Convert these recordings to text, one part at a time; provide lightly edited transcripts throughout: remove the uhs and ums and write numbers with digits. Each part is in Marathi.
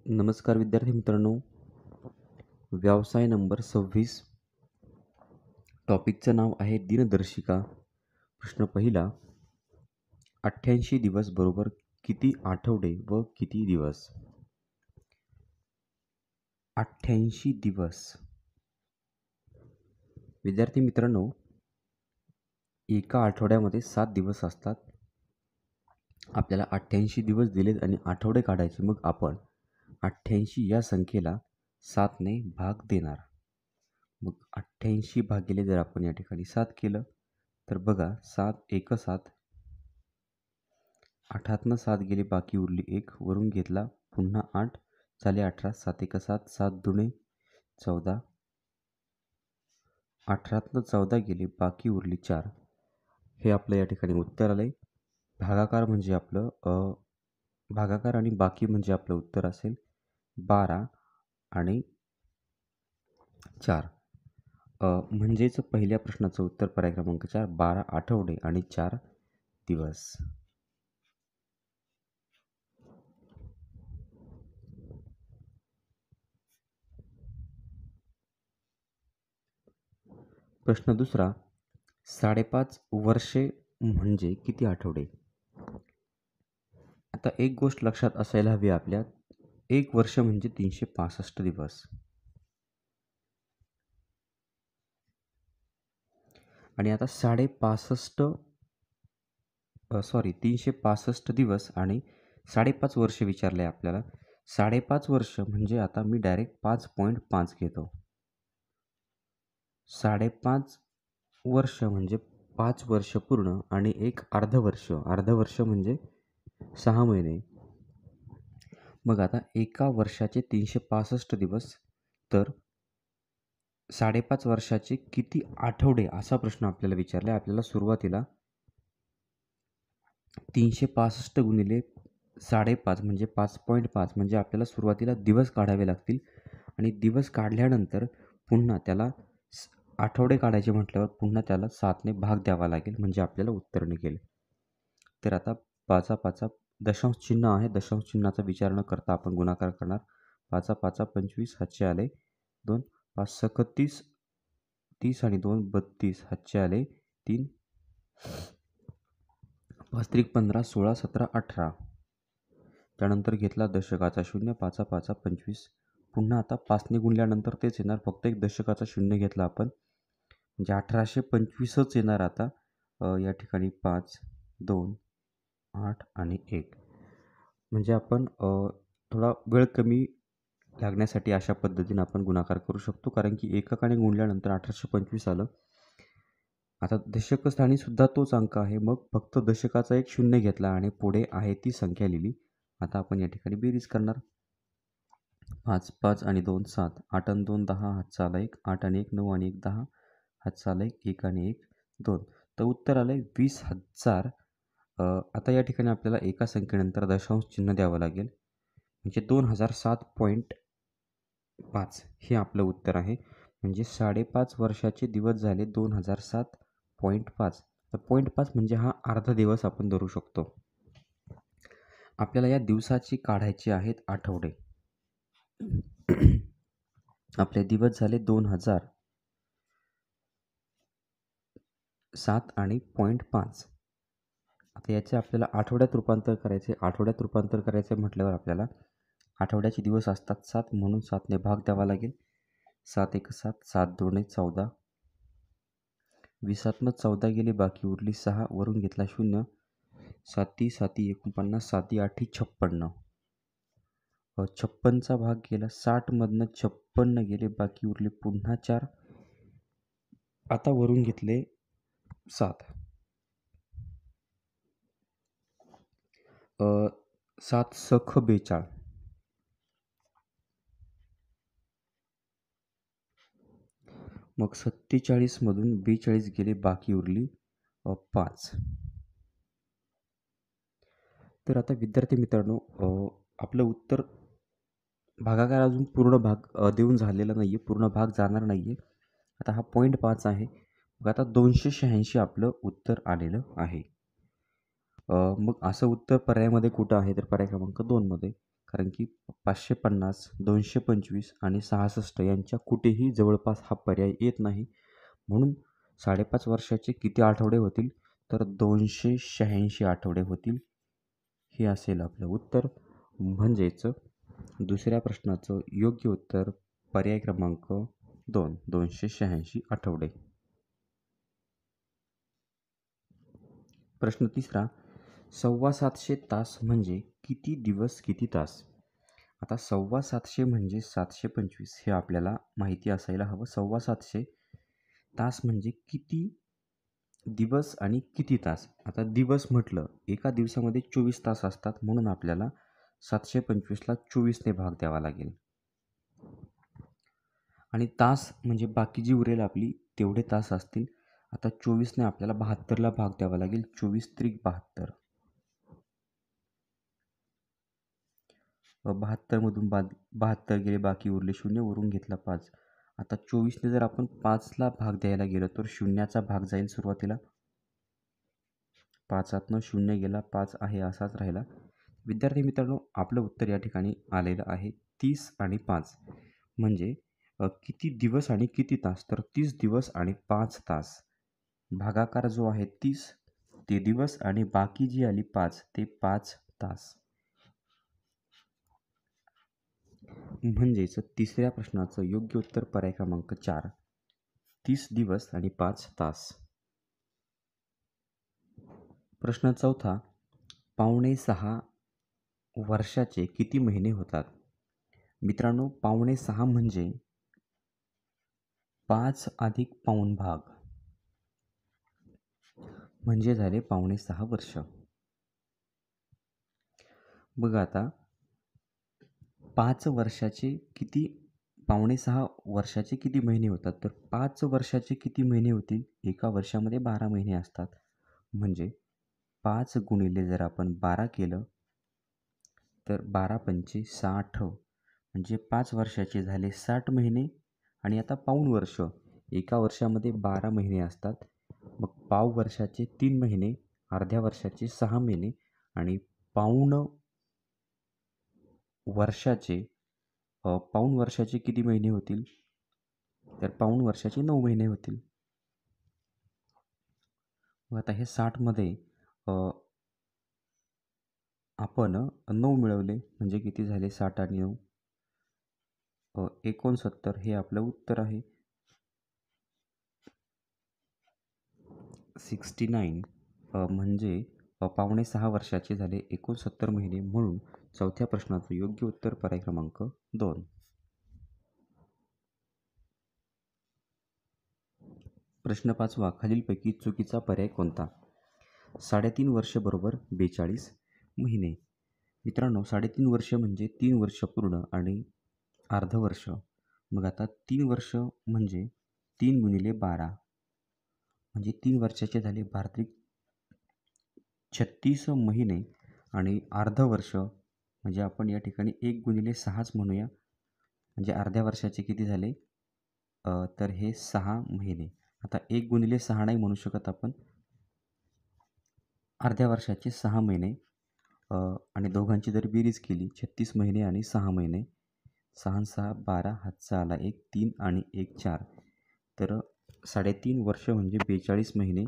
नमस्कार विद्यार्थी मित्रांनो. व्यवसाय नंबर 26. टॉपिकचं नाव आहे दिनदर्शिका. प्रश्न पहिला. 88 दिवस बरोबर किती आठवडे व किती दिवस? 88 दिवस. विद्यार्थी मित्रांनो, एका आठवड्यामध्ये 7 दिवस असतात. आपल्याला 88 दिवस दिलेत आणि आठवडे काढायचे. मग आपण 88 या संख्येला 7 ने भाग देणार. मग 88 भागिले जर आपण या ठिकाणी 7 केलं तर बघा, 7 एक 7, 8तनं 7 गेले, बाकी उरली 1, वरून घेतला पुन्हा 8 झाले 18, 7 एक 7, 7 दुणे 14, 18तनं 14 गेले, बाकी उरली 4. हे आपलं या ठिकाणी उत्तर आलं आहे. भागाकार म्हणजे आपलं भागाकार आणि बाकी म्हणजे आपलं उत्तर असेल 12 आणि 4. म्हणजेच पहिल्या प्रश्नाचं उत्तर पर्याय क्रमांक 4, 12 आठवडे आणि 4 दिवस. प्रश्न दुसरा. 5.5 वर्षे म्हणजे किती आठवडे? आता एक गोष्ट लक्षात असायला हवी आपल्या, 1 वर्ष म्हणजे 365 दिवस. आणि आता 365 दिवस आणि 5.5 वर्ष विचारले आहे आपल्याला. 5.5 वर्ष म्हणजे आता मी डायरेक्ट 5.5 घेतो. 5.5 वर्ष म्हणजे 5 वर्ष पूर्ण आणि एक अर्धवर्ष. अर्धवर्ष म्हणजे 6 महिने. मग आता एका वर्षाचे 365 दिवस, तर 5.5 वर्षाचे किती आठवडे असा प्रश्न आपल्याला विचारला आहे. आपल्याला सुरुवातीला 365 गुणिले 5.5 म्हणजे 5.5 म्हणजे आपल्याला सुरुवातीला दिवस काढावे लागतील आणि दिवस काढल्यानंतर पुन्हा त्याला आठवडे काढायचे म्हटल्यावर पुन्हा त्याला 7ने भाग द्यावा लागेल, म्हणजे आपल्याला उत्तर निघेल. तर आता 5 दशांश चिन्ह आहे. दशांश चिन्हाचा विचार न करता आपण गुणाकार करणार. 5 25 हातचे आले 2, 5 30, 30 आणि 2 32 हातचे आले 3, 5 15, 16 17 18. त्यानंतर घेतला दशकाचा 0, 5 25. पुन्हा आता 5ने गुणल्यानंतर तेच येणार, फक्त एक दशकाचा 0 घेतला आपण, म्हणजे 1825च येणार. आता या ठिकाणी 5, 2, 8 आणि 1. म्हणजे आपण थोडा वेळ कमी लागण्यासाठी अशा पद्धतीने आपण गुणाकार करू शकतो, कारण की एककाने गुणल्यानंतर 1825 आलं. आता दशकस्थानी सुद्धा तोच अंक आहे. मग फक्त दशकाचा एक 0 घेतला आणि पुढे आहे ती संख्या लिहिली. आता आपण या ठिकाणी बेरीज करणार. 5 आणि 2 7, 8 आणि 2 10, हातचा आला 1, 8 आणि 1 9 आणि 1 10, हातचा आला 1 आणि 1 2. तर उत्तर आलं आहे 20,000. आता या ठिकाणी आपल्याला एका संख्येनंतर दशांश चिन्ह द्यावं लागेल, म्हणजे 2007.5 हे आपलं उत्तर आहे. म्हणजे 5.5 वर्षाचे दिवस झाले 2007.5. तर 0.5 म्हणजे हा अर्धा दिवस आपण धरू शकतो. आपल्याला या दिवसाची काढायचे आहेत आठवडे. आपले दिवस झाले 2007 आणि 0.5. आता याचे आपल्याला आठवड्यात रूपांतर करायचे. आठवड्यात रूपांतर करायचे म्हटल्यावर आपल्याला आठवड्याचे दिवस असतात 7, म्हणून 7ने भाग द्यावा लागेल. 7 एक 7, 7 2 14, 20तनं 14 गेले, बाकी उरली 6, वरून घेतला 0, 7 49, 7 8 56. 56चा भाग गेला, 60मधनं 56 गेले, बाकी उरले पुन्हा 4. आता वरून घेतले 7. 7 सख 42. मग 47मधून 42 गेले, बाकी उरली 5. तर आता विद्यार्थी मित्रांनो, आपलं उत्तर भागाकार अजून पूर्ण भाग देऊन झालेला नाही आहे, पूर्ण भाग जाणार नाही आहे. आता हा 0.5 आहे. मग आता 286 आपलं उत्तर आलेलं आहे. मग असं उत्तर पर्यायामध्ये कुठं आहे, तर पर्याय क्रमांक 2मध्ये. कारण की 550, 225 आणि 66 यांच्या कुठेही जवळपास हा पर्याय येत नाही. म्हणून 5.5 वर्षाचे किती आठवडे होतील? तर 286 आठवडे होतील. हे असेल आपलं उत्तर. म्हणजेच दुसऱ्या प्रश्नाचं योग्य उत्तर पर्याय क्रमांक 2, 286 आठवडे. प्रश्न तिसरा, 725 तास म्हणजे किती दिवस किती तास? आता 725 म्हणजे 725 हे आपल्याला माहिती असायला हवं. 725 तास म्हणजे किती दिवस आणि किती तास? आता दिवस म्हटलं, एका दिवसामध्ये 24 तास असतात, म्हणून आपल्याला 725ला 24ने भाग द्यावा लागेल. आणि तास म्हणजे बाकी जी उरेल आपली तेवढे तास असतील. आता 24ने आपल्याला 72ला भाग द्यावा लागेल. 24 त्रिक 72. 72मधून 72 गेले, बाकी उरले 0, वरून घेतला 5. आता 24ने जर आपण 5ला भाग द्यायला गेलो तर शून्याचा भाग जाईल सुरुवातीला. 5तनं 0 गेला, 5 आहे असाच राहिला. विद्यार्थी मित्रांनो, आपलं उत्तर या ठिकाणी आलेलं आहे 30 आणि 5. म्हणजे किती दिवस आणि किती तास? तर 30 दिवस आणि 5 तास. भागाकार जो आहे 30 ते दिवस आणि बाकी जी आली 5 ते 5 तास. म्हणजेच तिसऱ्या प्रश्नाचं योग्य उत्तर पर्याय क्रमांक 4, 30 दिवस आणि 5 तास. प्रश्न चौथा, 5.5 वर्षाचे किती महिने होतात? मित्रांनो, 5.5 म्हणजे 5 अधिक पाऊण भाग म्हणजे झाले 5.5 वर्ष. बघा आता 5 वर्षाचे किती 5.5 वर्षाचे किती महिने होतात? तर 5 वर्षाचे किती महिने होतील? एका वर्षामध्ये 12 महिने असतात. म्हणजे 5 गुणिले जर आपण 12 केलं तर 12 पंचे 60, म्हणजे 5 वर्षाचे झाले 60 महिने. आणि आता पाऊण वर्ष, एका वर्षामध्ये 12 महिने असतात. मग पाव वर्षाचे 3 महिने, अर्ध्या वर्षाचे 6 महिने आणि पाऊण वर्षाचे पाऊण वर्षाचे किती महिने होतील? तर पाऊण वर्षाचे 9 महिने होतील. मग आता हे 60मध्ये आपण 9 मिळवले म्हणजे किती झाले? 60 आणि 9 69 हे आपलं उत्तर आहे. 69 म्हणजे 5.5 वर्षाचे झाले 69 महिने. म्हणून चौथ्या प्रश्नाचं योग्य उत्तर पर्याय क्रमांक 2. प्रश्न 5वा, खालीलपैकी चुकीचा पर्याय कोणता? 3.5 वर्ष बरोबर 42 महिने. मित्रांनो, 3.5 वर्ष म्हणजे 3 वर्ष पूर्ण आणि अर्ध वर्ष. मग आता 3 वर्ष म्हणजे 3 गुणिले 12 म्हणजे 3 वर्षाचे झाले 36 महिने. आणि अर्ध वर्ष म्हणजे आपण या ठिकाणी 1 गुणिले 6च म्हणूया. म्हणजे अर्ध्या वर्षाचे किती झाले? तर हे 6 महिने. आता 1 गुणिले 6 नाही म्हणू शकत आपण. अर्ध्या वर्षाचे 6 महिने आणि दोघांची जर बेरीज केली 36 महिने आणि 6 महिने, 6 6 12, हातचा आला 1, 3 आणि 1 4. तर 3.5 वर्ष म्हणजे 42 महिने.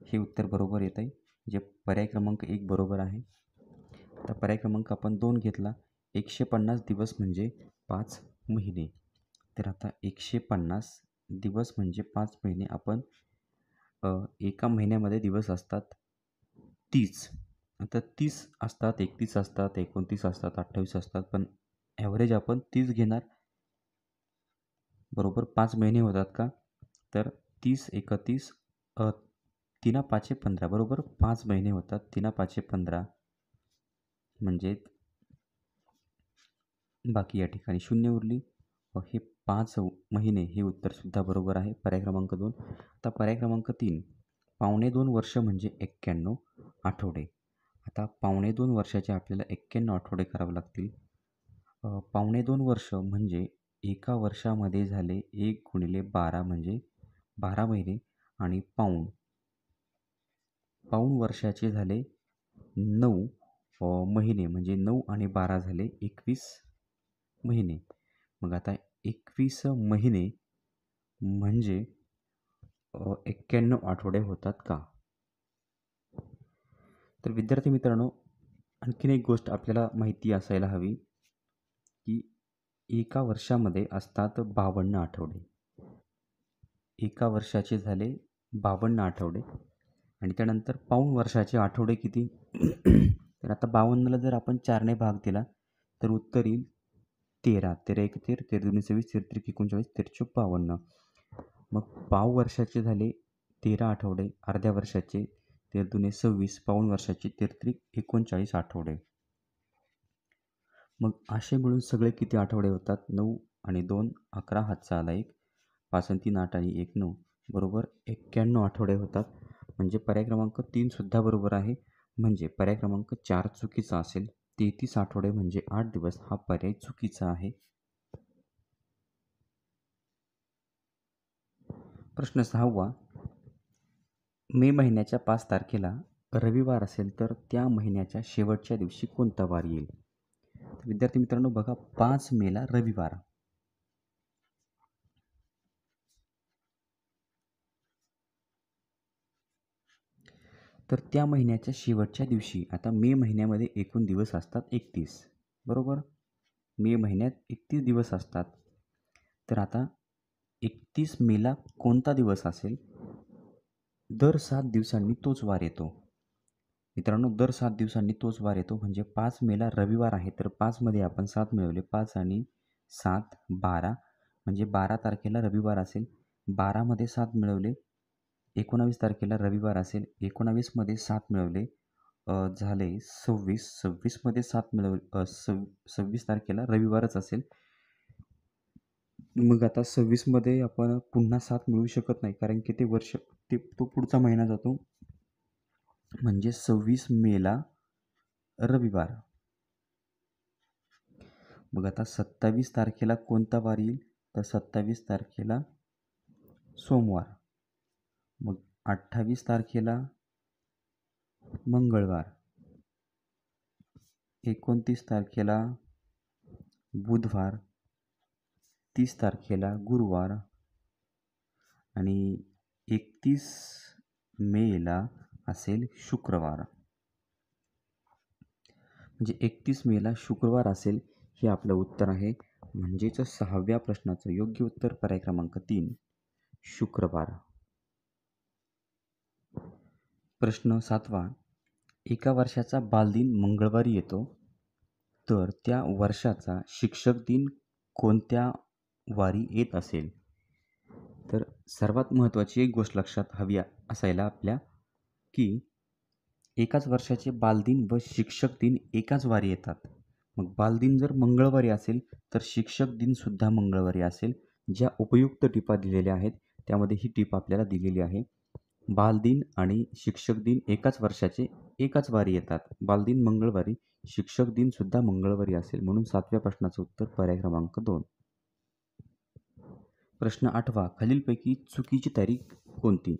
हे उत्तर बरोबर येत आहे. जे पर्याय क्रमांक 1 बरोबर आहे. आता पर्याय क्रमांक आपण 2 घेतला. 150 दिवस म्हणजे 5 महिने. तर आता 150 दिवस म्हणजे 5 महिने. आपण एका महिन्यामध्ये दिवस असतात 30. आता 30 असतात, 31 असतात, 29 असतात, 28 असतात. पण ॲव्हरेज आपण 30 घेणार. बरोबर 5 महिने होतात का? तर 30, 31, 3 5 15 बरोबर 5 महिने होतात. 3 5 15 म्हणजे बाकी या ठिकाणी 0 उरली. हे 5 महिने हे उत्तरसुद्धा बरोबर आहे. पर्याय क्रमांक 2. आता पर्याय क्रमांक 3, 2.25 वर्ष म्हणजे 91 आठवडे. आता 2.25 वर्षाचे आपल्याला 91 आठवडे करावे लागतील. 2.25 वर्ष म्हणजे एका वर्षामध्ये झाले 1 गुणिले 12 म्हणजे 12 महिने. आणि पाऊण वर्षाचे झाले 9 महिने म्हणजे 9 आणि 12 झाले 21 महिने. मग आता 21 महिने म्हणजे 91 आठवडे होतात का? तर विद्यार्थी मित्रांनो, आणखीन एक गोष्ट आपल्याला माहिती असायला हवी, की एका वर्षामध्ये असतात 52 आठवडे. एका वर्षाचे झाले 52 आठवडे आणि त्यानंतर पाऊण वर्षाचे आठवडे किती? तर आता 52ला जर आपण 4ने भाग दिला तर उत्तर येईल 13. 13 एक 13, 13 दुनी 26, 13 त्रिक 39, 13 चौक 52. मग पाव वर्षाचे झाले 13 आठवडे, अर्ध्या वर्षाचे 13 दुने 26, पाऊण वर्षाचे 13 त्रिक 39 आठवडे. मग असे मिळून सगळे किती आठवडे होतात? 9 आणि 2 11, हातचा आला 1, 5 आणि 3 8 आणि 1 9 बरोबर 91 आठवडे होतात. म्हणजे पर्याय क्रमांक 3 सुद्धा बरोबर आहे. म्हणजे पर्याय क्रमांक 4 चुकीचा असेल. 33 आठवडे म्हणजे 8 दिवस हा पर्याय चुकीचा आहे. प्रश्न 6वा, मे महिन्याच्या 5 तारखेला रविवार असेल तर त्या महिन्याच्या शेवटच्या दिवशी कोणता वार येईल? विद्यार्थी मित्रांनो बघा, 5 मेला रविवार. तर त्या महिन्याच्या शेवटच्या दिवशी, आता मे महिन्यामध्ये एकूण दिवस असतात 31 बरोबर. मे महिन्यात 31 दिवस असतात. तर आता 31 मेला कोणता दिवस असेल? दर 7 दिवसांनी तोच वार येतो. मित्रांनो, दर 7 दिवसांनी तोच वार येतो. म्हणजे 5 मेला रविवार आहे, तर 5मध्ये आपण 7 मिळवले, 5 आणि 7 12, म्हणजे 12 तारखेला रविवार असेल. 12मध्ये 7 मिळवले, 19 तारखेला रविवार असेल. 19मध्ये 7 मिळवले, झाले 26. 26मध्ये 7 मिळवले, 26 तारखेला रविवारच असेल. मग आता 26मध्ये आपण पुन्हा 7 मिळवू शकत नाही, कारण की तो पुढचा महिना जातो. म्हणजे 26 मेला रविवार. मग आता 27 तारखेला कोणता वार येईल? तर 27 तारखेला सोमवार. मग 28 तारखेला मंगळवार. 29 तारखेला बुधवार. 30 तारखेला गुरुवार आणि 31 मेला असेल शुक्रवार. म्हणजे 31 मेला शुक्रवार असेल, हे आपलं उत्तर आहे. म्हणजेच 6व्या प्रश्नाचं योग्य उत्तर पर्याय क्रमांक 3 शुक्रवार. प्रश्न 7वा, एका वर्षाचा बालदिन मंगळवारी येतो, तर त्या वर्षाचा शिक्षक दिन कोणत्या वारी येत असेल? तर सर्वात महत्त्वाची एक गोष्ट लक्षात हवी असायला आपल्या, की एकाच वर्षाचे बालदिन व शिक्षक दिन एकाच वारी येतात. मग बालदिन जर मंगळवारी असेल तर शिक्षक दिनसुद्धा मंगळवारी असेल. ज्या उपयुक्त टिपा दिलेल्या आहेत त्यामध्ये ही टीप आपल्याला दिलेली आहे. बालदिन आणि शिक्षक दिन एकाच वर्षाचे एकाच वारी येतात. बालदिन मंगळवारी, शिक्षक दिनसुद्धा मंगळवारी असेल. म्हणून 7व्या प्रश्नाचं उत्तर पर्याय क्रमांक 2. प्रश्न 8वा, खालीलपैकी चुकीची तारीख कोणती?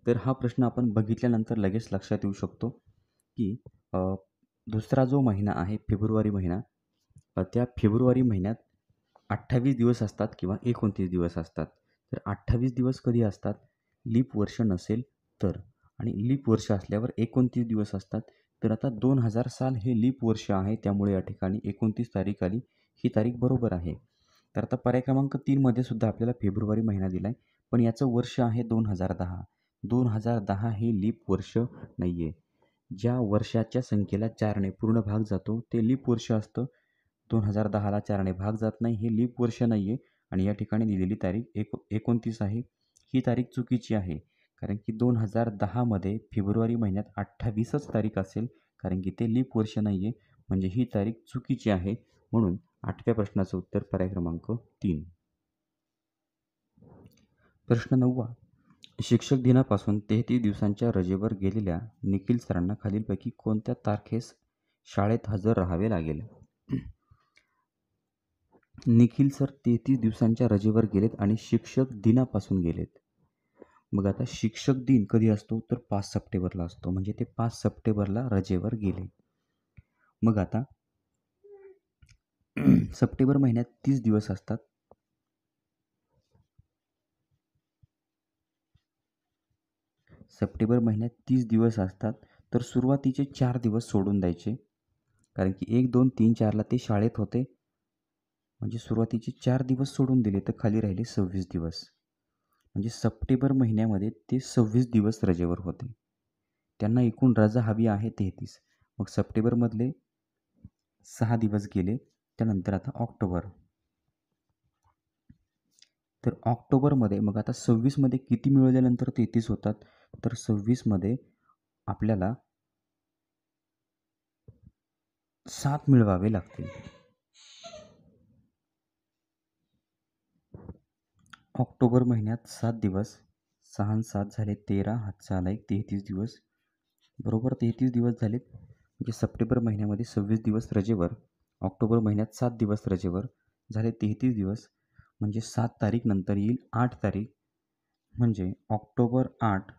तर हा प्रश्न आपण बघितल्यानंतर लगेच लक्षात येऊ शकतो, की दुसरा जो महिना आहे फेब्रुवारी महिना, त्या फेब्रुवारी महिन्यात 28 दिवस असतात किंवा 29 दिवस असतात. तर 28 दिवस कधी असतात? लीप वर्ष नसेल तर. आणि लीप वर्ष असल्यावर 29 दिवस असतात. तर आता 2000 साल हे लीप वर्ष आहे, त्यामुळे या ठिकाणी 29 तारीख आली. ही तारीख बरोबर आहे. तर आता पर्याय क्रमांक 3मध्ये सुद्धा आपल्याला फेब्रुवारी महिना दिला आहे, पण याचं वर्ष आहे 2010. 2010 हे लीप वर्ष नाही आहे. ज्या वर्षाच्या संख्येला 4ने पूर्ण भाग जातो ते लीप वर्ष असतं. 2010ला 4ने भाग जात नाही, हे लीप वर्ष नाही आहे. आणि या ठिकाणी दिलेली तारीख 29 आहे. ही तारीख चुकीची आहे, कारण की 2010मध्ये फेब्रुवारी महिन्यात 28च तारीख असेल, कारण की ते लीप वर्ष नाही आहे. म्हणजे ही तारीख चुकीची आहे. म्हणून 8व्या प्रश्नाचं उत्तर पर्याय क्रमांक 3. प्रश्न 9वा, शिक्षक दिनापासून 33 दिवसांच्या रजेवर गेलेल्या निखिल सरांना खालीलपैकी कोणत्या तारखेस शाळेत हजर राहावे लागेल? निखिल सर 33 दिवसांच्या रजेवर गेलेत आणि शिक्षक दिनापासून गेलेत. मग आता शिक्षक दिन कधी असतो? तर 5 सप्टेंबरला असतो. म्हणजे ते 5 सप्टेंबरला रजेवर गेले. मग आता सप्टेंबर महिन्यात 30 दिवस असतात. सप्टेंबर महिन्यात 30 दिवस असतात, तर सुरुवातीचे 4 दिवस सोडून द्यायचे. कारण की 1, 2, 3, 4ला ते शाळेत होते. म्हणजे सुरुवातीचे 4 दिवस सोडून दिले तर खाली राहिले 26 दिवस. म्हणजे सप्टेंबर महिन्यामध्ये ते 26 दिवस रजेवर होते. त्यांना एकूण रजा हवी आहे 33. मग सप्टेंबरमधले 6 दिवस गेले. त्यानंतर आता ऑक्टोबर. तर ऑक्टोबरमध्ये मग आता 26मध्ये किती मिळवल्यानंतर 33 होतात? तर 26मध्ये आपल्याला 7 मिळवावे लागतील. ऑक्टोबर महिन्यात 7 दिवस, 6 आणि 7 झाले 13, हातचा आला 1, 33 दिवस. बरोबर 33 दिवस झालेत. म्हणजे सप्टेंबर महिन्यामध्ये 26 दिवस रजेवर, ऑक्टोबर महिन्यात 7 दिवस रजेवर, झाले 33 दिवस. म्हणजे 7 तारीख नंतर येईल 8 तारीख. म्हणजे ऑक्टोबर 8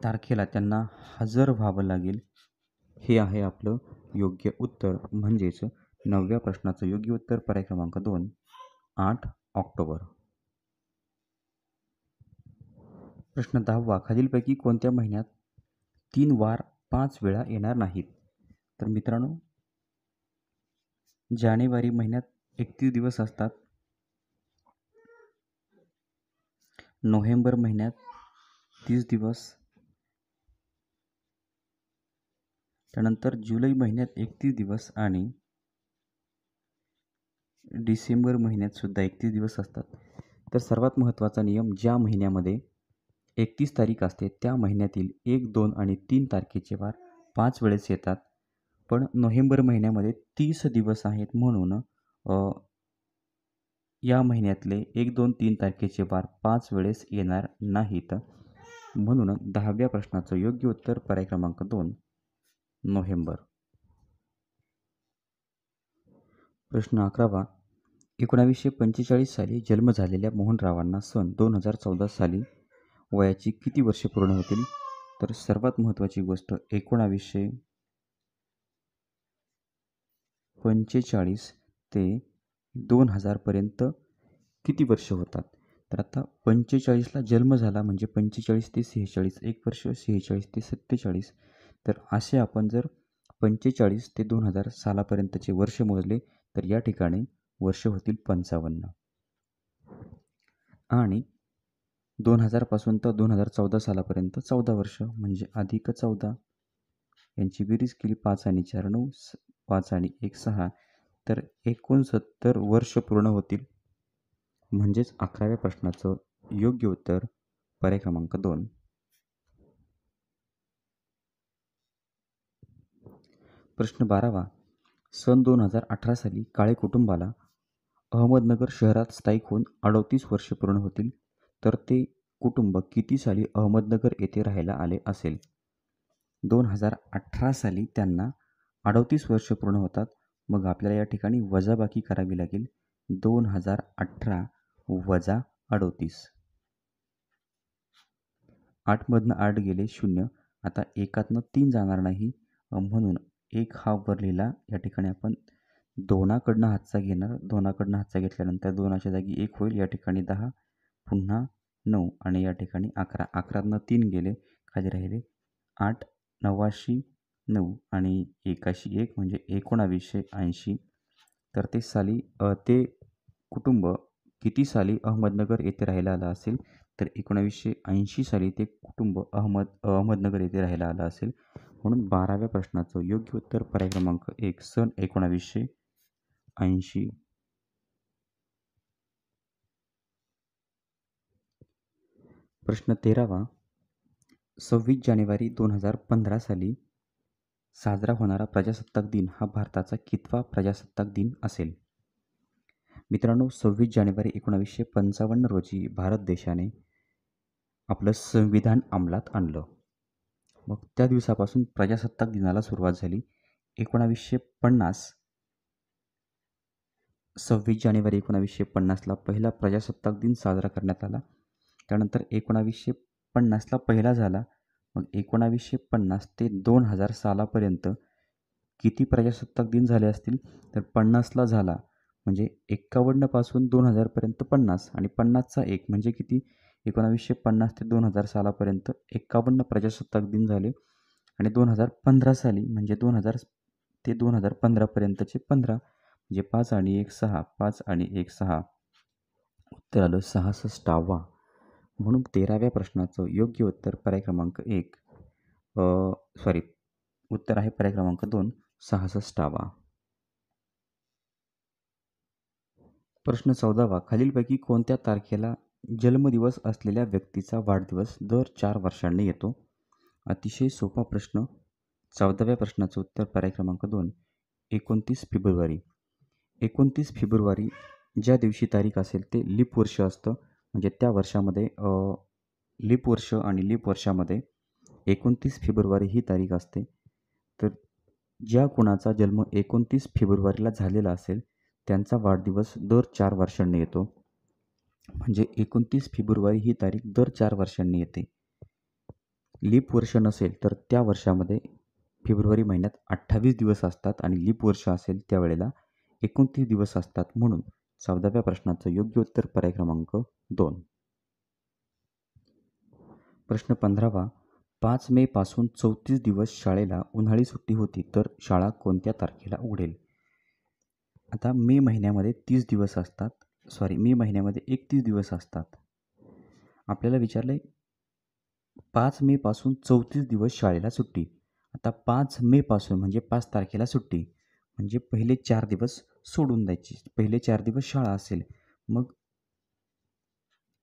तारखेला त्यांना हजर व्हावं लागेल. हे आहे आपलं योग्य उत्तर. म्हणजेच 9व्या प्रश्नाचं योग्य उत्तर पर्याय क्रमांक 2, 8 ऑक्टोबर. प्रश्न 10वा. खालीलपैकी कोणत्या महिन्यात 3 वार 5 वेळा येणार नाहीत? तर मित्रांनो, जानेवारी महिन्यात 31 दिवस असतात. नोव्हेंबर महिन्यात 30 दिवस. त्यानंतर जुलै महिन्यात 31 दिवस आणि डिसेंबर महिन्यात सुद्धा 31 दिवस असतात. तर सर्वात महत्त्वाचा नियम, ज्या महिन्यामध्ये 31 तारीख असते त्या महिन्यातील 1, 2 आणि 3 तारखेचे वार 5 वेळेस येतात. पण नोव्हेंबर महिन्यामध्ये 30 दिवस आहेत म्हणून या महिन्यातले 1, 2, 3 तारखेचे वार 5 वेळेस येणार नाहीत. म्हणून 10व्या प्रश्नाचं योग्य उत्तर पर्याय क्रमांक 2, नोव्हेंबर. प्रश्न 11वा. 1945 साली जन्म झालेल्या मोहनरावांना सन 2014 साली वयाची किती वर्षे पूर्ण होतील? तर सर्वात महत्त्वाची गोष्ट, 1945 ते 2000पर्यंत किती वर्ष होतात? तर आता 45ला जन्म झाला म्हणजे 45 ते 46 1 वर्ष, 46 ते 47. तर असे आपण जर 45 ते 2000 सालापर्यंतचे वर्ष मोजले तर या ठिकाणी वर्ष होतील 55. आणि 2000 पासून तर 2014 सालापर्यंत 14 वर्ष म्हणजे अधिक 14. यांची बेरीज केली 5 आणि 4 9, 5 आणि 1 6. तर 69 वर्ष पूर्ण होतील. म्हणजेच 11व्या प्रश्नाचं योग्य उत्तर पर्याय क्रमांक 2. प्रश्न 12वा. सन 2018 साली काळे कुटुंबाला अहमदनगर शहरात स्थायिक होऊन 38 वर्षे पूर्ण होतील. तर ते कुटुंब किती साली अहमदनगर येथे राहायला आले असेल? 2018 साली त्यांना 38 वर्ष पूर्ण होतात. मग आपल्याला या ठिकाणी वजाबाकी करावी लागेल. 2018 वजा 38. 8मधनं 8 गेले 0. आता एकातनं 3 जाणार नाही, म्हणून 1 हा वर लिहिला. या ठिकाणी आपण 2कडनं हातचा घेणार. 2कडनं हातचा घेतल्यानंतर 2च्या जागी 1 होईल. या ठिकाणी 10, पुन्हा 9 आणि या ठिकाणी 11. 11तनं 3 गेले, खाली राहिले 8. 9शी 9 आणि 1शी 1 म्हणजे 1980. तर ते साली ते कुटुंब किती साली अहमदनगर येथे राहायला आलं असेल? तर 1980 साली ते कुटुंब अहमदनगर येथे राहायला आलं असेल. म्हणून 12व्या प्रश्नाचं योग्य उत्तर पर्याय क्रमांक 1, सन 1980. प्रश्न 13वा. 26 जानेवारी 2015 साली साजरा होणारा प्रजासत्ताक दिन हा भारताचा कितवा प्रजासत्ताक दिन असेल? मित्रांनो, 26 जानेवारी 1955 रोजी भारत देशाने आपलं संविधान अंमलात आणलं. मग त्या दिवसापासून प्रजासत्ताक दिनाला सुरुवात झाली. 1950 26 जानेवारी 1950ला पहिला प्रजासत्ताक दिन साजरा करण्यात आला. त्यानंतर 1950ला पहिला झाला. मग 1950 ते 2000 सालापर्यंत किती प्रजासत्ताक दिन झाले असतील? तर 50ला झाला म्हणजे 51 पासून 2000पर्यंत 50 आणि 50चा 1 म्हणजे किती? 1950 ते 2000 सालापर्यंत 51 प्रजासत्ताक दिन झाले आणि 2015 साली म्हणजे 2000 ते 2015पर्यंतचे 15 म्हणजे 5 आणि 1 6, 5 आणि 1 6. उत्तर आलं 66वा. म्हणून 13व्या प्रश्नाचं योग्य उत्तर पर्याय क्रमांक 1 सॉरी उत्तर आहे पर्याय क्रमांक 2 66वा. प्रश्न 14वा. खालीलपैकी कोणत्या तारखेला जन्मदिवस असलेल्या व्यक्तीचा वाढदिवस दर 4 वर्षांनी येतो? अतिशय सोपा प्रश्न. 14व्या प्रश्नाचं उत्तर पर्याय क्रमांक 2 29 फेब्रुवारी. 29 फेब्रुवारी ज्या दिवशी तारीख असेल ते लीप वर्ष असतं. म्हणजे त्या वर्षामध्ये लीप वर्ष आणि लीप वर्षामध्ये 29 फेब्रुवारी ही तारीख असते. तर ज्या कुणाचा जन्म 29 फेब्रुवारीला झालेला असेल त्यांचा वाढदिवस दर 4 वर्षांनी येतो. म्हणजे 29 फेब्रुवारी ही तारीख दर 4 वर्षांनी येते. लीप वर्ष नसेल तर त्या वर्षामध्ये फेब्रुवारी महिन्यात 28 दिवस असतात आणि लीप वर्ष असेल त्यावेळेला 29 दिवस असतात. म्हणून 14व्या प्रश्नाचं योग्य उत्तर पर्याय क्रमांक 2. प्रश्न 15वा. 5 मे पासून 34 दिवस शाळेला उन्हाळी सुट्टी होती तर शाळा कोणत्या तारखेला उघडेल? आता मे महिन्यामध्ये 30 दिवस असतात. मे महिन्यामध्ये 31 दिवस असतात. आपल्याला विचारलं आहे 5 मे पासून 34 दिवस शाळेला सुट्टी. आता 5 मे पासून म्हणजे 5 तारखेला सुट्टी. म्हणजे पहिले 4 दिवस सोडून द्यायची. पहिले 4 दिवस शाळा असेल. मग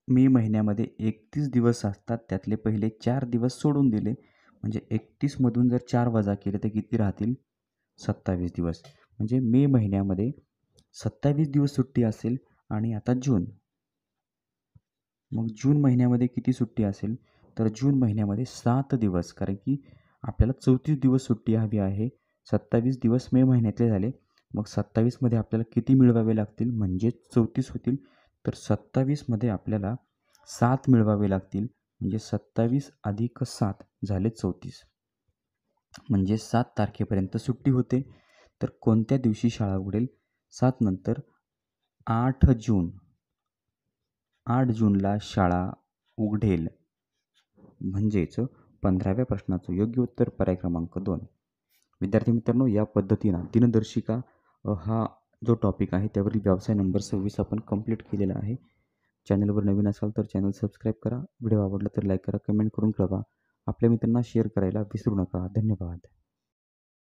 मे महिन्यामध्ये 31 दिवस असतात. त्यातले पहिले 4 दिवस सोडून दिले. म्हणजे 31मधून जर 4 वजा केले तर किती राहतील? 27 दिवस. म्हणजे मे महिन्यामध्ये 27 दिवस सुट्टी असेल. आणि आता जून. मग जून महिन्यामध्ये किती सुट्टी असेल? तर जून महिन्यामध्ये 7 दिवस. कारण की आपल्याला 34 दिवस सुट्टी हवी आहे. 27 दिवस मे महिन्यातले झाले. मग 27मध्ये आपल्याला किती मिळवावे लागतील? म्हणजे 34 होतील. तर 27मध्ये आपल्याला 7 मिळवावे लागतील. म्हणजे 27 अधिक 7 झाले 34. म्हणजे 7 तारखेपर्यंत सुट्टी होते. तर कोणत्या दिवशी शाळा उघडेल? 7 नंतर 8 जून. 8 जूनला शाळा उघडेल. म्हणजेच 15व्या प्रश्नाचं योग्य उत्तर पर्याय क्रमांक 2. विद्यार्थी मित्रांनो, या पद्धतीनं दिनदर्शिका हा जो टॉपिक आहे त्यावरील व्यवसाय नंबर 26 आपण कंप्लीट केलेला आहे. चॅनलवर नवीन असाल तर चॅनल सबस्क्राईब करा. व्हिडिओ आवडला तर लाईक करा, कमेंट करून कळवा. आपल्या मित्रांना शेअर करायला विसरू नका. धन्यवाद.